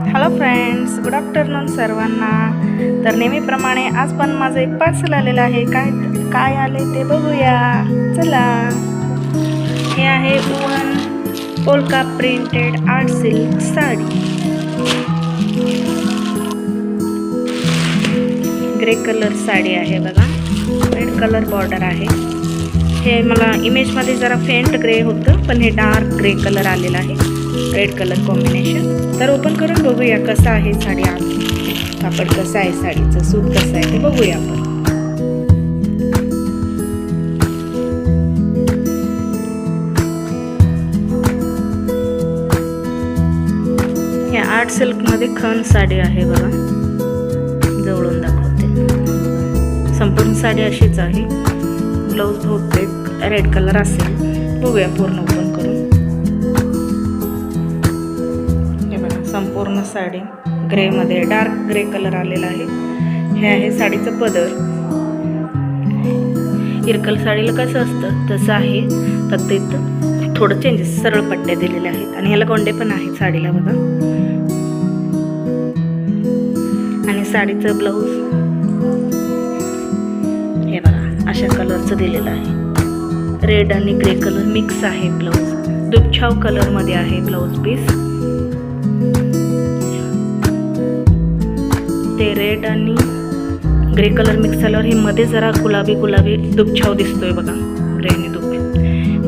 Hello friends, good afternoon सर्वांना. तर नेहमीप्रमाणे आज पण माझं एक पार्सल आलेलं आहे. काय आले ते बघूया. चला. हे आहे woollen polka printed art silk sari. Grey colour sari आहे बघा. रेड कलर बॉर्डर आहे. हे मला इमेजमध्ये जरा फेंट ग्रे होतं, पण हे डार्क ग्रे कलर आलेला आहे. Red colour combination. तर ओपन करून बघूया कसं आहे साडी. आज कापड कसं आहे, साडीचं सूत कसं आहे ते बघूया आपण. हे आर्ट सिल्कमध्ये खण साडी आहे बघा. जवळून दाखवते. संपूर्ण साडी अशीच आहे. ब्लाऊज बहुतेक रेड कलर असेल. बघूया पूर्ण ओपन करून. हे बघा, संपूर्ण साडी ग्रेमध्ये डार्क ग्रे कलर आलेला आहे. हे आहे साडीचं पदर. इरकल साडीला कसं असतं तसं आहे, फक्त इथं थोडं चेंजेस, सरळ पट्ट्या दिलेल्या आहेत. आणि ह्याला गोंडे पण आहेत साडीला बघा. आणि साडीचं ब्लाऊज हे बघा अशा कलरचं दिलेलं आहे. रेड आणि ग्रे कलर मिक्स आहे ब्लाऊज. दुपछाव कलर मध्ये आहे ब्लाऊज पीस. ते रेड आणि ग्रे कलर मिक्स झाल्यावर हे मध्ये जरा गुलाबी गुलाबी दुपछाव दिसतोय बघा.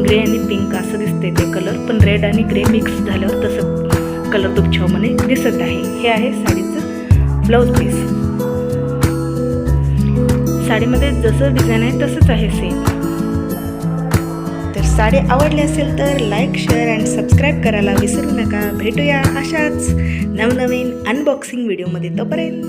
ग्रे आणि पिंक असं दिसते ते कलर, पण रेड आणि ग्रे मिक्स झाल्यावर तसं कलर दुपछाव मध्ये दिसत आहे. हे आहे साडीचं ब्लाऊज पीस. साडीमध्ये जसं डिझाईन आहे तसंच आहे सेम. तर साडी आवडली असेल तर लाईक, शेअर अँड सबस्क्राईब करायला विसरू नका. भेटूया अशाच नवनवीन अनबॉक्सिंग व्हिडिओमध्ये. तोपर्यंत